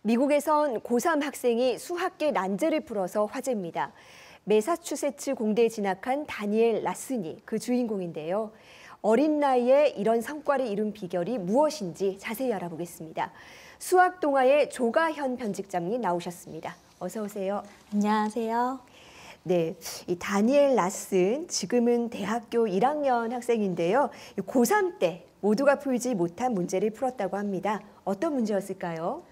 미국에선 고3 학생이 수학계 난제를 풀어서 화제입니다. 매사추세츠 공대에 진학한 다니엘 라슨이 그 주인공인데요. 어린 나이에 이런 성과를 이룬 비결이 무엇인지 자세히 알아보겠습니다. 수학 동아의 조가현 편집장님 나오셨습니다. 어서 오세요. 안녕하세요. 네, 이 다니엘 라슨, 지금은 대학교 1학년 학생인데요. 고3 때 모두가 풀지 못한 문제를 풀었다고 합니다. 어떤 문제였을까요?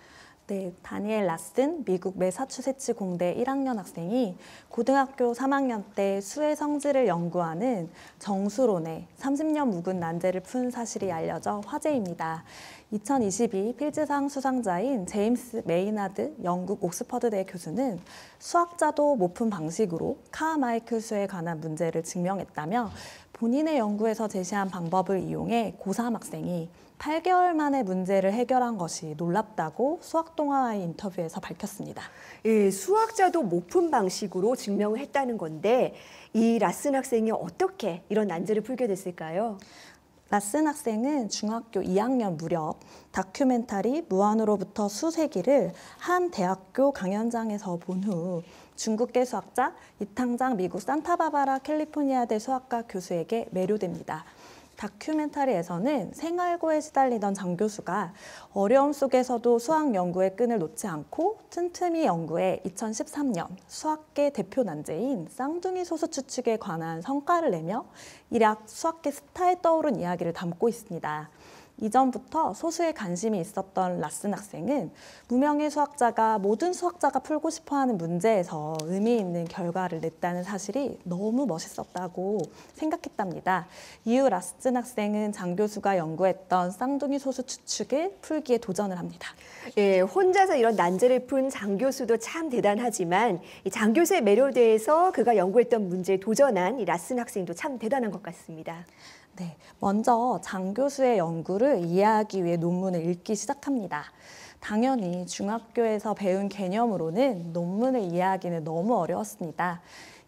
네, 다니엘 라슨 미국 매사추세츠 공대 1학년 학생이 고등학교 3학년 때 수의 성질을 연구하는 정수론의 30년 묵은 난제를 푼 사실이 알려져 화제입니다. 2022 필즈상 수상자인 제임스 메이나드 영국 옥스퍼드대 교수는 수학자도 못 푼 방식으로 카마이클 수에 관한 문제를 증명했다며 본인의 연구에서 제시한 방법을 이용해 고3 학생이 8개월 만에 문제를 해결한 것이 놀랍다고 수학동아와의 인터뷰에서 밝혔습니다. 예, 수학자도 못 푼 방식으로 증명을 했다는 건데 이 라슨 학생이 어떻게 이런 난제를 풀게 됐을까요? 라슨 학생은 중학교 2학년 무렵 다큐멘터리 무한으로부터 수세기를 한 대학교 강연장에서 본 후 중국계 수학자 이탕장 미국 산타바바라 캘리포니아대 수학과 교수에게 매료됩니다. 다큐멘터리에서는 생활고에 시달리던 장 교수가 어려움 속에서도 수학 연구의 끈을 놓지 않고 틈틈이 연구해 2013년 수학계 대표 난제인 쌍둥이 소수 추측에 관한 성과를 내며 일약 수학계 스타에 떠오른 이야기를 담고 있습니다. 이전부터 소수에 관심이 있었던 라슨 학생은 무명의 수학자가 모든 수학자가 풀고 싶어하는 문제에서 의미 있는 결과를 냈다는 사실이 너무 멋있었다고 생각했답니다. 이후 라슨 학생은 장 교수가 연구했던 쌍둥이 소수 추측을 풀기에 도전을 합니다. 예, 혼자서 이런 난제를 푼 장 교수도 참 대단하지만 이 장 교수의 매료돼서 그가 연구했던 문제에 도전한 이 라슨 학생도 참 대단한 것 같습니다. 네, 먼저 장 교수의 연구를 이해하기 위해 논문을 읽기 시작합니다. 당연히 중학교에서 배운 개념으로는 논문을 이해하기는 너무 어려웠습니다.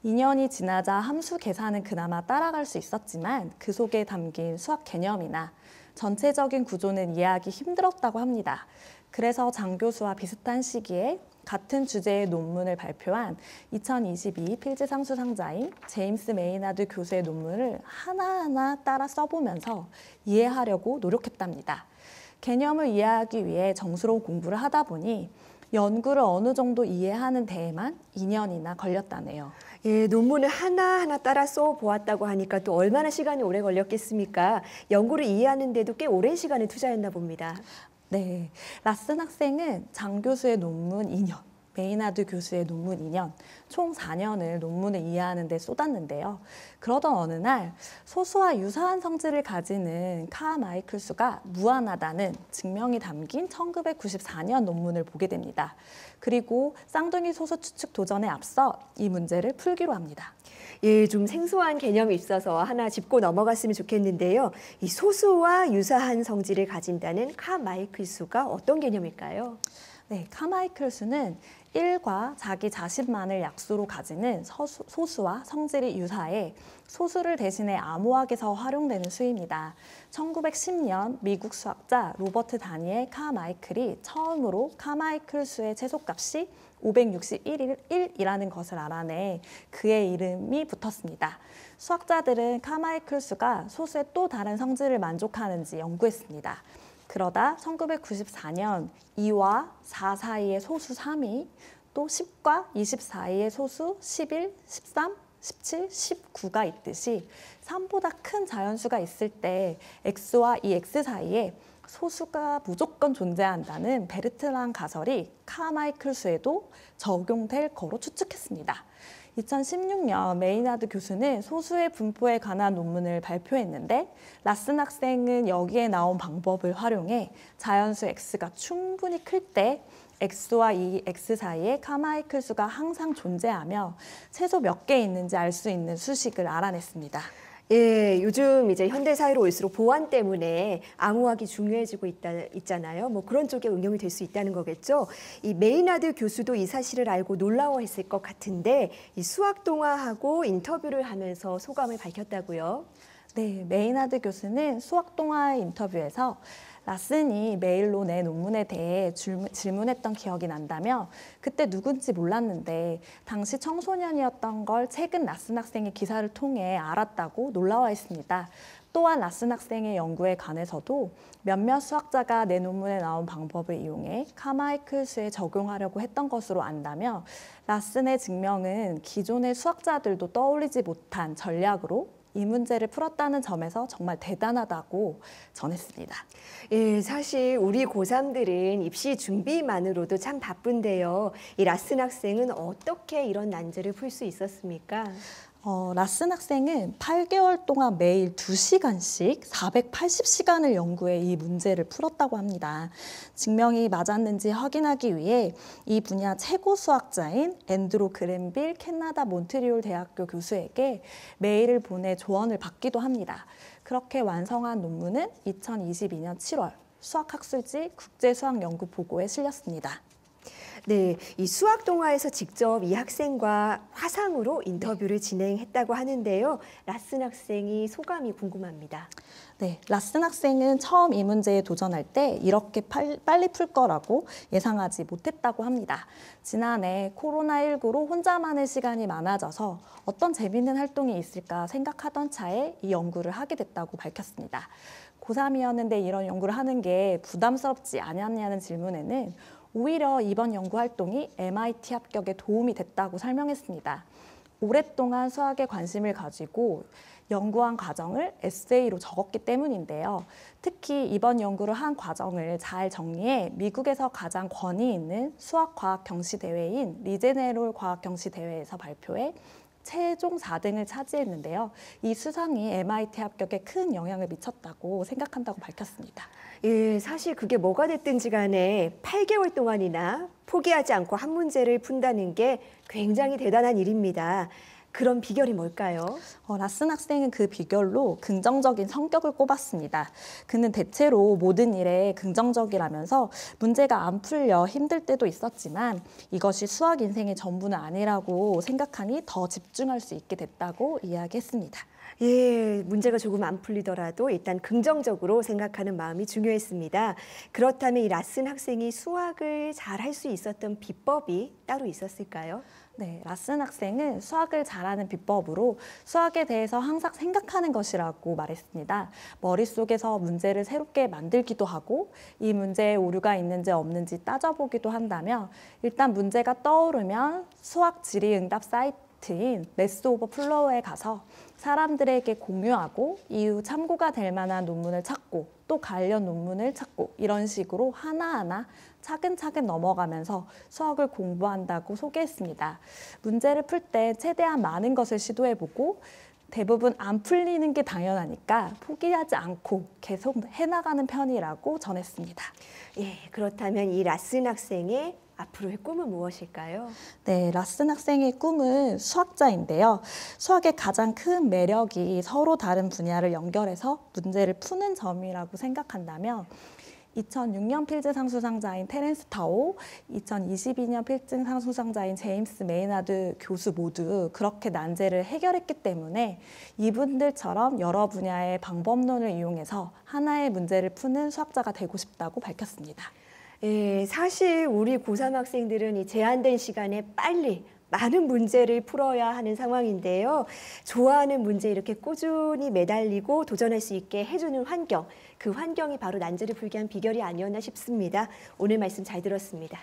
2년이 지나자 함수 계산은 그나마 따라갈 수 있었지만 그 속에 담긴 수학 개념이나 전체적인 구조는 이해하기 힘들었다고 합니다. 그래서 장 교수와 비슷한 시기에 같은 주제의 논문을 발표한 2022 필즈상 수상자인 제임스 메이나드 교수의 논문을 하나하나 따라 써보면서 이해하려고 노력했답니다. 개념을 이해하기 위해 정수로 공부를 하다 보니 연구를 어느 정도 이해하는 데에만 2년이나 걸렸다네요. 예, 논문을 하나하나 따라 써보았다고 하니까 또 얼마나 시간이 오래 걸렸겠습니까? 연구를 이해하는 데도 꽤 오랜 시간을 투자했나 봅니다. 네, 라슨 학생은 장 교수의 논문 2년, 메이나드 교수의 논문 2년, 총 4년을 논문을 이해하는 데 쏟았는데요. 그러던 어느 날 소수와 유사한 성질을 가지는 카마이클 수가 무한하다는 증명이 담긴 1994년 논문을 보게 됩니다. 그리고 쌍둥이 소수 추측 도전에 앞서 이 문제를 풀기로 합니다. 예, 좀 생소한 개념이 있어서 하나 짚고 넘어갔으면 좋겠는데요. 이 소수와 유사한 성질을 가진다는 카마이클 수가 어떤 개념일까요? 네, 카마이클 수는 1과 자기 자신만을 약수로 가지는 소수와 성질이 유사해 소수를 대신해 암호학에서 활용되는 수입니다. 1910년 미국 수학자 로버트 다니엘 카마이클이 처음으로 카마이클 수의 최소값이 561이라는 것을 알아내 그의 이름이 붙었습니다. 수학자들은 카마이클 수가 소수의 또 다른 성질을 만족하는지 연구했습니다. 그러다 1994년 2와 4 사이의 소수 3이 또 10과 20 사이의 소수 11, 13, 17, 19가 있듯이 3보다 큰 자연수가 있을 때 x와 이 x 사이에 소수가 무조건 존재한다는 베르트랑 가설이 카마이클 수에도 적용될 거로 추측했습니다. 2016년 메이나드 교수는 소수의 분포에 관한 논문을 발표했는데 라슨 학생은 여기에 나온 방법을 활용해 자연수 x가 충분히 클 때 x와 이 x 사이에 카마이클 수가 항상 존재하며 최소 몇 개 있는지 알 수 있는 수식을 알아냈습니다. 예, 요즘 이제 현대 사회로 올수록 보안 때문에 암호학이 중요해지고 있잖아요. 뭐 그런 쪽에 응용이 될 수 있다는 거겠죠. 이 메이나드 교수도 이 사실을 알고 놀라워했을 것 같은데 이 수학 동아하고 인터뷰를 하면서 소감을 밝혔다고요. 네, 메이나드 교수는 수학 동아의 인터뷰에서 라슨이 메일로 내 논문에 대해 질문했던 기억이 난다며 그때 누군지 몰랐는데 당시 청소년이었던 걸 최근 라슨 학생의 기사를 통해 알았다고 놀라워했습니다. 또한 라슨 학생의 연구에 관해서도 몇몇 수학자가 내 논문에 나온 방법을 이용해 카마이클 수에 적용하려고 했던 것으로 안다며 라슨의 증명은 기존의 수학자들도 떠올리지 못한 전략으로 이 문제를 풀었다는 점에서 정말 대단하다고 전했습니다. 예, 사실 우리 고3들은 입시 준비만으로도 참 바쁜데요. 이 라슨 학생은 어떻게 이런 난제를 풀 수 있었습니까? 라슨 학생은 8개월 동안 매일 2시간씩 480시간을 연구해 이 문제를 풀었다고 합니다. 증명이 맞았는지 확인하기 위해 이 분야 최고 수학자인 앤드루 그랜빌 캐나다 몬트리올 대학교 교수에게 메일을 보내 조언을 받기도 합니다. 그렇게 완성한 논문은 2022년 7월 수학학술지 국제수학연구보고에 실렸습니다. 네, 이 수학 동화에서 직접 이 학생과 화상으로 인터뷰를 진행했다고 하는데요. 라슨 학생이 소감이 궁금합니다. 네, 라슨 학생은 처음 이 문제에 도전할 때 이렇게 빨리 풀 거라고 예상하지 못했다고 합니다. 지난해 코로나19로 혼자만의 시간이 많아져서 어떤 재미있는 활동이 있을까 생각하던 차에 이 연구를 하게 됐다고 밝혔습니다. 고3이었는데 이런 연구를 하는 게 부담스럽지 않았냐는 질문에는 오히려 이번 연구 활동이 MIT 합격에 도움이 됐다고 설명했습니다. 오랫동안 수학에 관심을 가지고 연구한 과정을 에세이로 적었기 때문인데요. 특히 이번 연구를 한 과정을 잘 정리해 미국에서 가장 권위 있는 수학과학 경시대회인 리제네롤 과학 경시대회에서 발표해 최종 4등을 차지했는데요. 이 수상이 MIT 합격에 큰 영향을 미쳤다고 생각한다고 밝혔습니다. 예, 사실 그게 뭐가 됐든지 간에 8개월 동안이나 포기하지 않고 한 문제를 푼다는 게 굉장히 대단한 일입니다. 그런 비결이 뭘까요? 라슨 학생은 그 비결로 긍정적인 성격을 꼽았습니다. 그는 대체로 모든 일에 긍정적이라면서 문제가 안 풀려 힘들 때도 있었지만 이것이 수학 인생의 전부는 아니라고 생각하니 더 집중할 수 있게 됐다고 이야기했습니다. 예, 문제가 조금 안 풀리더라도 일단 긍정적으로 생각하는 마음이 중요했습니다. 그렇다면 이 라슨 학생이 수학을 잘 할 수 있었던 비법이 따로 있었을까요? 네, 라슨 학생은 수학을 잘하는 비법으로 수학에 대해서 항상 생각하는 것이라고 말했습니다. 머릿속에서 문제를 새롭게 만들기도 하고 이 문제에 오류가 있는지 없는지 따져보기도 한다며 일단 문제가 떠오르면 수학 질의응답 사이트인 매스 오버 플로우에 가서 사람들에게 공유하고 이후 참고가 될 만한 논문을 찾고 또 관련 논문을 찾고 이런 식으로 하나하나 차근차근 넘어가면서 수학을 공부한다고 소개했습니다. 문제를 풀 때 최대한 많은 것을 시도해보고 대부분 안 풀리는 게 당연하니까 포기하지 않고 계속 해나가는 편이라고 전했습니다. 예, 그렇다면 이 라슨 학생의 앞으로의 꿈은 무엇일까요? 네, 라슨 학생의 꿈은 수학자인데요. 수학의 가장 큰 매력이 서로 다른 분야를 연결해서 문제를 푸는 점이라고 생각한다면 2006년 필즈상 수상자인 테렌스 타오, 2022년 필즈상 수상자인 제임스 메이나드 교수 모두 그렇게 난제를 해결했기 때문에 이분들처럼 여러 분야의 방법론을 이용해서 하나의 문제를 푸는 수학자가 되고 싶다고 밝혔습니다. 예, 사실 우리 고3 학생들은 이 제한된 시간에 빨리 많은 문제를 풀어야 하는 상황인데요. 좋아하는 문제에 이렇게 꾸준히 매달리고 도전할 수 있게 해주는 환경, 그 환경이 바로 난제를 풀게 한 비결이 아니었나 싶습니다. 오늘 말씀 잘 들었습니다.